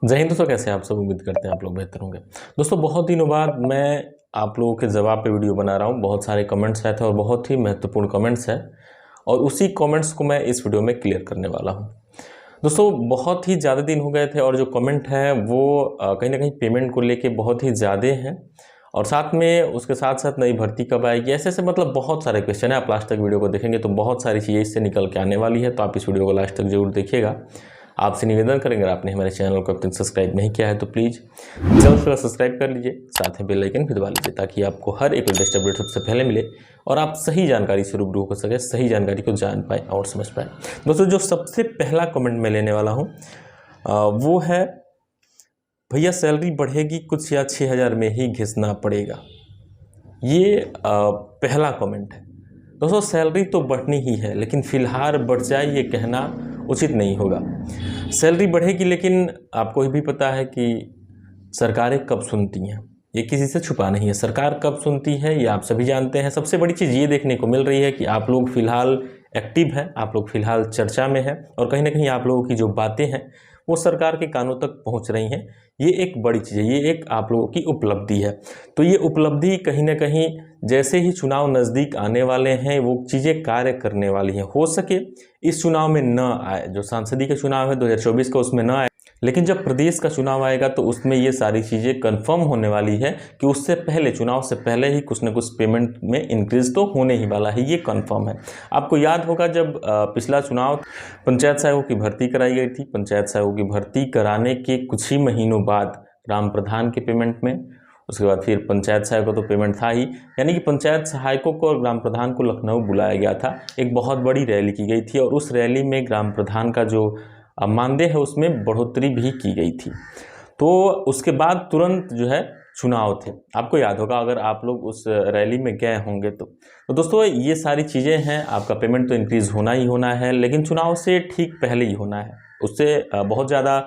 जय हिंद दोस्तों, कैसे हैं आप सब। उम्मीद करते हैं आप लोग बेहतर होंगे। दोस्तों, बहुत दिनों बाद मैं आप लोगों के जवाब पे वीडियो बना रहा हूँ। बहुत सारे कमेंट्स आए थे और बहुत ही महत्वपूर्ण कमेंट्स हैं और उसी कमेंट्स को मैं इस वीडियो में क्लियर करने वाला हूँ। दोस्तों, बहुत ही ज़्यादा दिन हो गए थे और जो कमेंट है वो कहीं ना कहीं पेमेंट को लेके बहुत ही ज़्यादा हैं और साथ में उसके साथ साथ नई भर्ती कब आएगी, ऐसे ऐसे मतलब बहुत सारे क्वेश्चन है। आप लास्ट तक वीडियो को देखेंगे तो बहुत सारी चीज़ें इससे निकल के आने वाली है, तो आप इस वीडियो को लास्ट तक जरूर देखिएगा। आपसे निवेदन करेंगे, अगर आपने हमारे चैनल को अब तक सब्सक्राइब नहीं किया है तो प्लीज़ जल्द से जल्द सब्सक्राइब कर लीजिए, साथ में बेल आइकन भी दबा लीजिए ताकि आपको हर एक लेटेस्ट अपडेट सबसे पहले मिले और आप सही जानकारी से रूबरू हो सके, सही जानकारी को जान पाए और समझ पाए। दोस्तों, जो सबसे पहला कमेंट मैं लेने वाला हूँ वो है, भैया सैलरी बढ़ेगी कुछ या 6,000 में ही घिसना पड़ेगा। ये पहला कमेंट है। दोस्तों, सैलरी तो बढ़नी ही है लेकिन फ़िलहाल बढ़ जाए ये कहना उचित नहीं होगा। सैलरी बढ़ेगी लेकिन आपको भी पता है कि सरकारें कब सुनती हैं, ये किसी से छुपा नहीं है। सरकार कब सुनती है ये आप सभी जानते हैं। सबसे बड़ी चीज़ ये देखने को मिल रही है कि आप लोग फ़िलहाल एक्टिव हैं, आप लोग फ़िलहाल चर्चा में हैं और कहीं ना कहीं आप लोगों की जो बातें हैं वो सरकार के कानों तक पहुंच रही हैं। ये एक बड़ी चीज़ है, ये एक आप लोगों की उपलब्धि है। तो ये उपलब्धि कहीं ना कहीं जैसे ही चुनाव नज़दीक आने वाले हैं वो चीज़ें कार्य करने वाली हैं। हो सके इस चुनाव में न आए, जो सांसदीय का चुनाव है 2024 का, उसमें न आए, लेकिन जब प्रदेश का चुनाव आएगा तो उसमें ये सारी चीज़ें कंफर्म होने वाली है कि उससे पहले, चुनाव से पहले ही कुछ न कुछ पेमेंट में इंक्रीज तो होने ही वाला है, ये कंफर्म है। आपको याद होगा जब पिछला चुनाव पंचायत सहायकों की भर्ती कराई गई थी, पंचायत सहायकों की भर्ती कराने के कुछ ही महीनों बाद ग्राम प्रधान के पेमेंट में, उसके बाद फिर पंचायत सहायकों तो पेमेंट था ही, यानी कि पंचायत सहायकों को और ग्राम प्रधान को लखनऊ बुलाया गया था। एक बहुत बड़ी रैली की गई थी और उस रैली में ग्राम प्रधान का जो मानदेय है उसमें बढ़ोतरी भी की गई थी। तो उसके बाद तुरंत जो है चुनाव थे, आपको याद होगा अगर आप लोग उस रैली में गए होंगे तो दोस्तों ये सारी चीज़ें हैं। आपका पेमेंट तो इंक्रीज़ होना ही होना है, लेकिन चुनाव से ठीक पहले ही होना है। उससे बहुत ज़्यादा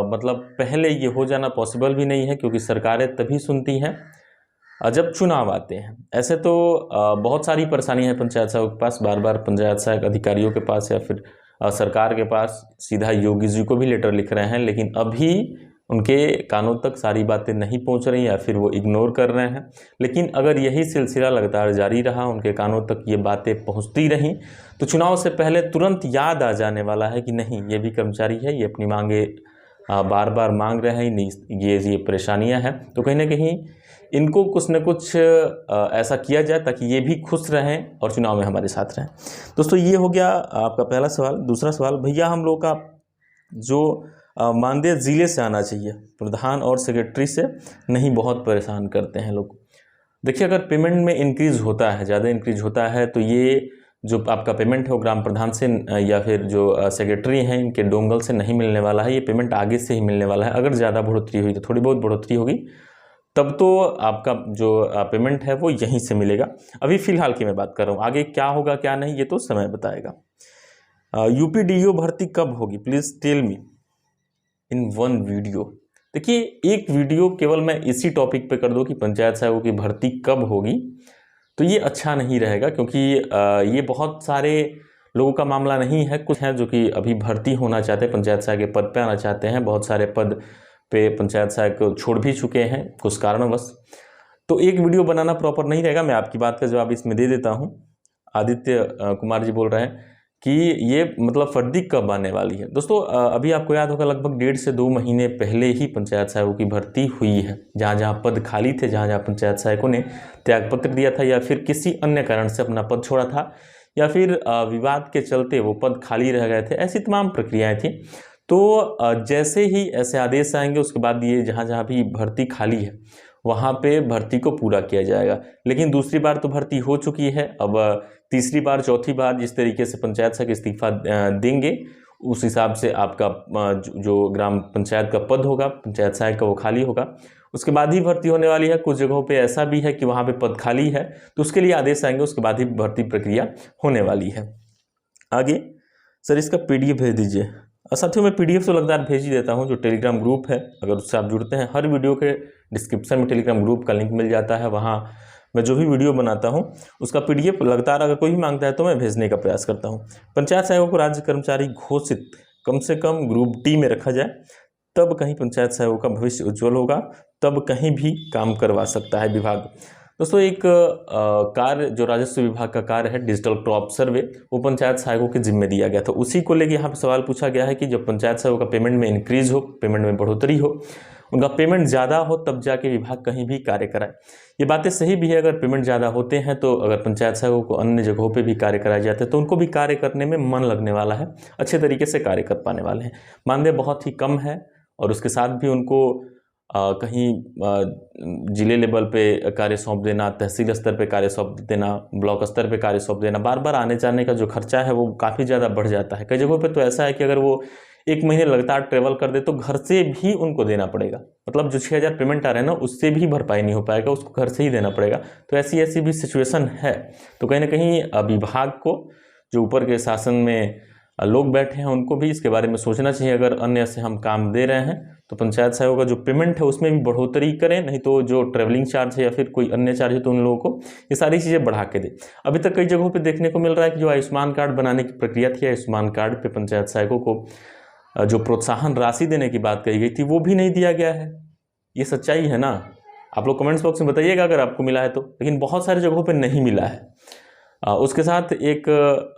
मतलब पहले ये हो जाना पॉसिबल भी नहीं है, क्योंकि सरकारें तभी सुनती हैं जब चुनाव आते हैं। ऐसे तो बहुत सारी परेशानियां हैं पंचायत सहायकों के पास, बार बार पंचायत सहायक अधिकारियों के पास या फिर सरकार के पास सीधा योगी जी को भी लेटर लिख रहे हैं, लेकिन अभी उनके कानों तक सारी बातें नहीं पहुंच रही या फिर वो इग्नोर कर रहे हैं। लेकिन अगर यही सिलसिला लगातार जारी रहा, उनके कानों तक ये बातें पहुंचती रहीं, तो चुनाव से पहले तुरंत याद आ जाने वाला है कि नहीं, ये भी कर्मचारी है, ये अपनी मांगे बार बार मांग रहे हैं, ये परेशानियां हैं, तो कहीं ना कहीं इनको कुछ न कुछ ऐसा किया जाए ताकि ये भी खुश रहें और चुनाव में हमारे साथ रहें। दोस्तों, ये हो गया आपका पहला सवाल। दूसरा सवाल, भैया हम लोग का जो मानदेय ज़िले से आना चाहिए, प्रधान और सेक्रेटरी से नहीं, बहुत परेशान करते हैं लोग। देखिए, अगर पेमेंट में इंक्रीज़ होता है, ज़्यादा इंक्रीज होता है, तो ये जो आपका पेमेंट है वो ग्राम प्रधान से या फिर जो सेक्रेटरी हैं इनके डोंगल से नहीं मिलने वाला है, ये पेमेंट आगे से ही मिलने वाला है। अगर ज़्यादा बढ़ोतरी हुई तो थोड़ी बहुत बढ़ोतरी होगी, तब तो आपका जो पेमेंट है वो यहीं से मिलेगा। अभी फ़िलहाल की मैं बात कर रहा हूँ, आगे क्या होगा क्या नहीं ये तो समय बताएगा। यूपीडीओ भर्ती कब होगी, please tell me in one video. देखिए, एक वीडियो केवल मैं इसी टॉपिक पे कर दूँ कि पंचायत सहायकों की भर्ती कब होगी, तो ये अच्छा नहीं रहेगा, क्योंकि ये बहुत सारे लोगों का मामला नहीं है। कुछ हैं जो कि अभी भर्ती होना चाहते हैं, पंचायत सहायक के पद पे आना चाहते हैं, बहुत सारे पद पे पंचायत सहायक छोड़ भी चुके हैं कुछ कारणवश। तो एक वीडियो बनाना प्रॉपर नहीं रहेगा। मैं आपकी बात का जवाब इसमें दे देता हूँ। आदित्य कुमार जी बोल रहे हैं कि ये मतलब फर्दी कब आने वाली है। दोस्तों, अभी आपको याद होगा लगभग 1.5 से 2 महीने पहले ही पंचायत सहायकों की भर्ती हुई है। जहाँ जहाँ पद खाली थे, जहाँ जहाँ पंचायत सहायकों ने त्यागपत्र दिया था या फिर किसी अन्य कारण से अपना पद छोड़ा था या फिर विवाद के चलते वो पद खाली रह गए थे, ऐसी तमाम प्रक्रियाएँ थी। तो जैसे ही ऐसे आदेश आएंगे उसके बाद ये जहाँ जहाँ भी भर्ती खाली है वहाँ पे भर्ती को पूरा किया जाएगा। लेकिन दूसरी बार तो भर्ती हो चुकी है, अब तीसरी बार चौथी बार जिस तरीके से पंचायत सहायक इस्तीफा देंगे उस हिसाब से आपका जो ग्राम पंचायत का पद होगा पंचायत सहायक का वो खाली होगा, उसके बाद ही भर्ती होने वाली है। कुछ जगहों पे ऐसा भी है कि वहाँ पे पद खाली है, तो उसके लिए आदेश आएंगे, उसके बाद ही भर्ती प्रक्रिया होने वाली है। आगे सर इसका PDF भेज दीजिए। साथियों, मैं PDF तो लगातार भेज ही देता हूं। जो टेलीग्राम ग्रुप है, अगर उससे आप जुड़ते हैं, हर वीडियो के डिस्क्रिप्शन में टेलीग्राम ग्रुप का लिंक मिल जाता है। वहां मैं जो भी वीडियो बनाता हूं उसका PDF लगातार अगर कोई भी मांगता है तो मैं भेजने का प्रयास करता हूं। पंचायत सहायकों को राज्य कर्मचारी घोषित कम से कम ग्रुप D में रखा जाए तब कहीं पंचायत सहायकों का भविष्य उज्जवल होगा, तब कहीं भी काम करवा सकता है विभाग। दोस्तों एक कार्य जो राजस्व विभाग का कार्य है डिजिटल क्रॉप सर्वे, वो पंचायत सहायकों के जिम्मे दिया गया था। उसी को लेकर यहाँ पे सवाल पूछा गया है कि जब पंचायत सहायकों का पेमेंट में इंक्रीज हो, पेमेंट में बढ़ोतरी हो, उनका पेमेंट ज़्यादा हो, तब जाके विभाग कहीं भी कार्य कराए। ये बातें सही भी है, अगर पेमेंट ज़्यादा होते हैं तो अगर पंचायत सहायकों को अन्य जगहों पे भी कार्य कराए जाते हैं तो उनको भी कार्य करने में मन लगने वाला है, अच्छे तरीके से कार्य कर पाने वाले हैं। मानदेय बहुत ही कम है और उसके साथ भी उनको कहीं जिले लेवल पे कार्य सौंप देना, तहसील स्तर पे कार्य सौंप देना, ब्लॉक स्तर पे कार्य सौंप देना, बार बार आने जाने का जो खर्चा है वो काफ़ी ज़्यादा बढ़ जाता है। कई जगहों पे तो ऐसा है कि अगर वो 1 महीने लगातार ट्रेवल कर दे तो घर से भी उनको देना पड़ेगा, मतलब जो 6,000 पेमेंट आ रहा है ना उससे भी भरपाई नहीं हो पाएगा, उसको घर से ही देना पड़ेगा। तो ऐसी भी सिचुएशन है। तो कहीं ना कहीं विभाग को, जो ऊपर के शासन में लोग बैठे हैं, उनको भी इसके बारे में सोचना चाहिए। अगर अन्य से हम काम दे रहे हैं तो पंचायत सहायकों का जो पेमेंट है उसमें भी बढ़ोतरी करें, नहीं तो जो ट्रैवलिंग चार्ज है या फिर कोई अन्य चार्ज है तो उन लोगों को ये सारी चीज़ें बढ़ा के दे। अभी तक कई जगहों पे देखने को मिल रहा है कि जो आयुष्मान कार्ड बनाने की प्रक्रिया थी, आयुष्मान कार्ड पे पंचायत सहायकों को जो प्रोत्साहन राशि देने की बात कही गई थी वो भी नहीं दिया गया है। ये सच्चाई है ना? आप लोग कमेंट्स बॉक्स में बताइएगा अगर आपको मिला है तो। लेकिन बहुत सारी जगहों पर नहीं मिला है। उसके साथ एक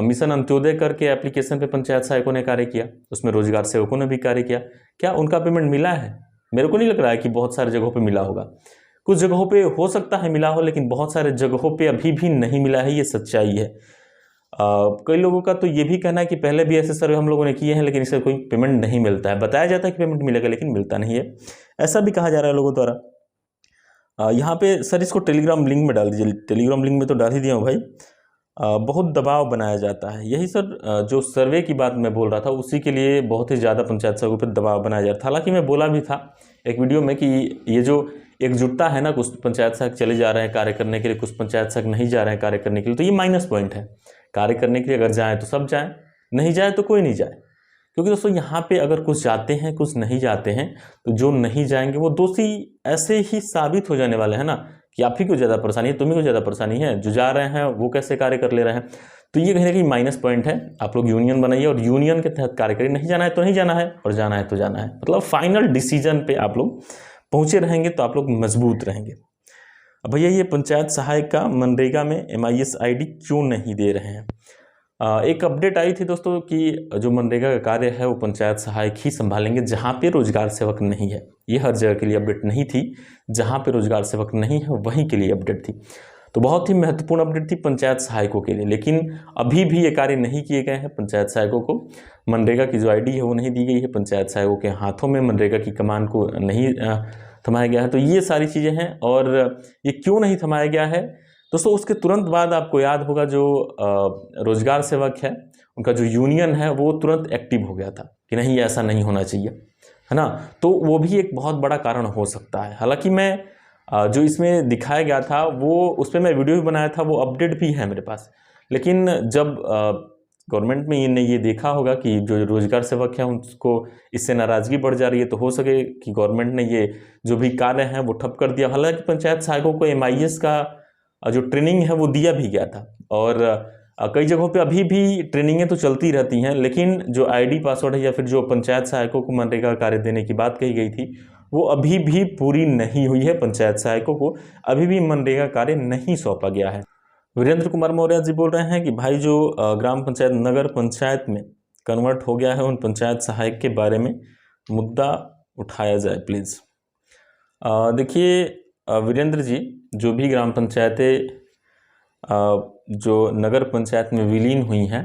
मिशन अंत्योदय करके एप्लीकेशन पे पंचायत सहायकों ने कार्य किया, उसमें रोजगार सेवकों ने भी कार्य किया। क्या उनका पेमेंट मिला है? मेरे को नहीं लग रहा है कि बहुत सारे जगहों पे मिला होगा। कुछ जगहों पे हो सकता है मिला हो, लेकिन बहुत सारे जगहों पे अभी भी नहीं मिला है, ये सच्चाई है। कई लोगों का तो ये भी कहना है कि पहले भी ऐसे सर्वे हम लोगों ने किए हैं लेकिन इसका कोई पेमेंट नहीं मिलता है। बताया जाता है कि पेमेंट मिलेगा लेकिन मिलता नहीं है, ऐसा भी कहा जा रहा है लोगों द्वारा। यहाँ पे सर इसको टेलीग्राम लिंक में डाल दीजिए। टेलीग्राम लिंक में तो डाल ही दिया हूँ भाई। बहुत दबाव बनाया जाता है, यही सर जो सर्वे की बात मैं बोल रहा था उसी के लिए बहुत ही ज़्यादा पंचायत सहायकों पर दबाव बनाया जा रहा था। हालांकि मैं बोला भी था एक वीडियो में कि ये जो एकजुटता है ना, कुछ पंचायत सहायक चले जा रहे हैं कार्य करने के लिए, कुछ पंचायत सहायक नहीं जा रहे हैं कार्य करने के लिए, तो ये माइनस पॉइंट है। कार्य करने के लिए अगर जाएँ तो सब जाएँ, नहीं जाए तो कोई नहीं जाए। क्योंकि दोस्तों यहाँ पे अगर कुछ जाते हैं कुछ नहीं जाते हैं तो जो नहीं जाएंगे वो दोषी ऐसे ही साबित हो जाने वाले हैं ना, कि आप ही को ज़्यादा परेशानी है, तुम्ही को ज़्यादा परेशानी है, जो जा रहे हैं वो कैसे कार्य कर ले रहे हैं। तो ये कहीं ना कहीं माइनस पॉइंट है। आप लोग यूनियन बनाइए और यूनियन के तहत कार्य करिए। नहीं जाना है तो नहीं जाना है, और जाना है तो जाना है, मतलब फाइनल डिसीजन पे आप लोग पहुँचे रहेंगे तो आप लोग मजबूत रहेंगे। अब भैया ये पंचायत सहायक का मनरेगा में MIS ID क्यों नहीं दे रहे हैं? एक अपडेट आई थी दोस्तों कि जो मनरेगा का कार्य है वो पंचायत सहायक ही संभालेंगे जहाँ पे रोजगार सेवक नहीं है। ये हर जगह के लिए अपडेट नहीं थी, जहाँ पे रोजगार सेवक नहीं है वहीं के लिए अपडेट थी। तो बहुत ही महत्वपूर्ण अपडेट थी पंचायत सहायकों के लिए। लेकिन अभी भी ये कार्य नहीं किए गए हैं। पंचायत सहायकों को मनरेगा की जो ID है वो नहीं दी गई है, पंचायत सहायकों के हाथों में मनरेगा की कमान को नहीं थमाया गया है। तो ये सारी चीज़ें हैं। और ये क्यों नहीं थमाया गया है दोस्तों, उसके तुरंत बाद आपको याद होगा जो रोजगार सेवक है उनका जो यूनियन है वो तुरंत एक्टिव हो गया था कि नहीं ऐसा नहीं होना चाहिए, है ना। तो वो भी एक बहुत बड़ा कारण हो सकता है। हालांकि मैं जो इसमें दिखाया गया था वो उस पर मैं वीडियो भी बनाया था, वो अपडेट भी है मेरे पास। लेकिन जब गवर्नमेंट में ने ये देखा होगा कि जो रोजगार सेवक है उसको इससे नाराज़गी बढ़ जा रही है, तो हो सके कि गवर्नमेंट ने ये जो भी कार्य हैं वो ठप कर दिया। हालांकि पंचायत सहायकों को MIS का जो ट्रेनिंग है वो दिया भी गया था, और कई जगहों पे अभी भी ट्रेनिंगें तो चलती रहती हैं। लेकिन जो ID पासवर्ड है या फिर जो पंचायत सहायकों को मनरेगा कार्य देने की बात कही गई थी वो अभी भी पूरी नहीं हुई है। पंचायत सहायकों को अभी भी मनरेगा कार्य नहीं सौंपा गया है। वीरेंद्र कुमार मौर्य जी बोल रहे हैं कि भाई जो ग्राम पंचायत नगर पंचायत में कन्वर्ट हो गया है उन पंचायत सहायक के बारे में मुद्दा उठाया जाए प्लीज़। देखिए वीरेंद्र जी, जो भी ग्राम पंचायतें जो नगर पंचायत में विलीन हुई हैं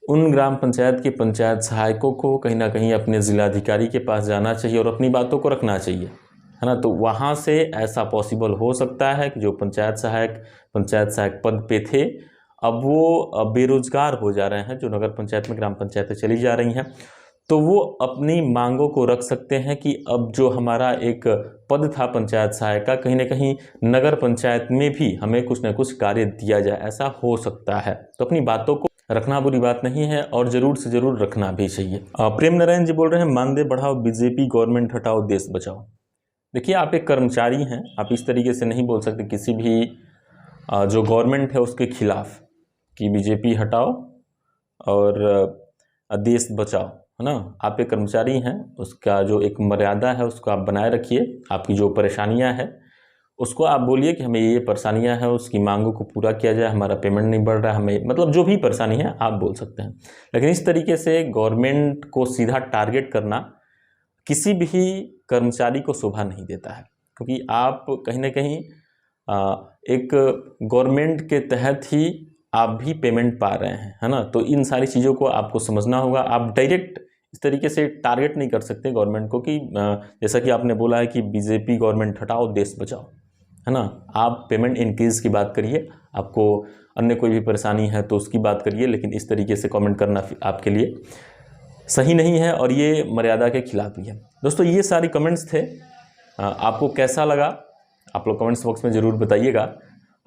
उन ग्राम पंचायत के पंचायत सहायकों को कहीं ना कहीं अपने जिलाधिकारी के पास जाना चाहिए और अपनी बातों को रखना चाहिए, है ना। तो वहाँ से ऐसा पॉसिबल हो सकता है कि जो पंचायत सहायक पद पे थे अब वो बेरोजगार हो जा रहे हैं, जो नगर पंचायत में ग्राम पंचायतें चली जा रही हैं, तो वो अपनी मांगों को रख सकते हैं कि अब जो हमारा एक पद था पंचायत सहायक का, कहीं ना कहीं नगर पंचायत में भी हमें कुछ न कुछ कार्य दिया जाए, ऐसा हो सकता है। तो अपनी बातों को रखना बुरी बात नहीं है और ज़रूर से ज़रूर रखना भी चाहिए। प्रेम नारायण जी बोल रहे हैं मानदेय बढ़ाओ, BJP गवर्नमेंट हटाओ, देश बचाओ। देखिए आप एक कर्मचारी हैं, आप इस तरीके से नहीं बोल सकते किसी भी जो गवर्नमेंट है उसके खिलाफ कि BJP हटाओ और देश बचाओ। है ना, आप एक कर्मचारी हैं, उसका जो एक मर्यादा है उसको आप बनाए रखिए। आपकी जो परेशानियां हैं उसको आप बोलिए कि हमें ये परेशानियां हैं, उसकी मांगों को पूरा किया जाए, हमारा पेमेंट नहीं बढ़ रहा है, हमें मतलब जो भी परेशानी है आप बोल सकते हैं। लेकिन इस तरीके से गवर्नमेंट को सीधा टारगेट करना किसी भी कर्मचारी को शोभा नहीं देता है, क्योंकि आप कहीं ना कहीं एक गवर्नमेंट के तहत ही आप भी पेमेंट पा रहे हैं, है ना। तो इन सारी चीज़ों को आपको समझना होगा। आप डायरेक्ट इस तरीके से टारगेट नहीं कर सकते गवर्नमेंट को कि जैसा कि आपने बोला है कि बीजेपी गवर्नमेंट हटाओ देश बचाओ, है ना। आप पेमेंट इंक्रीज़ की बात करिए, आपको अन्य कोई भी परेशानी है तो उसकी बात करिए, लेकिन इस तरीके से कमेंट करना आपके लिए सही नहीं है और ये मर्यादा के खिलाफ भी है। दोस्तों ये सारी कमेंट्स थे, आपको कैसा लगा आप लोग कमेंट्स बॉक्स में ज़रूर बताइएगा।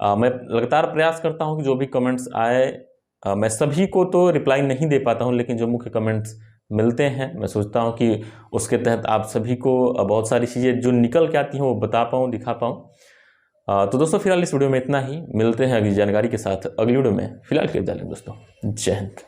मैं लगातार प्रयास करता हूं कि जो भी कमेंट्स आए मैं सभी को तो रिप्लाई नहीं दे पाता हूं, लेकिन जो मुख्य कमेंट्स मिलते हैं मैं सोचता हूं कि उसके तहत आप सभी को बहुत सारी चीज़ें जो निकल के आती हैं वो बता पाऊँ, दिखा पाऊँ। तो दोस्तों फिलहाल इस वीडियो में इतना ही, मिलते हैं अगली जानकारी के साथ अगली वीडियो में। फिलहाल के लिए दोस्तों जय हिंद।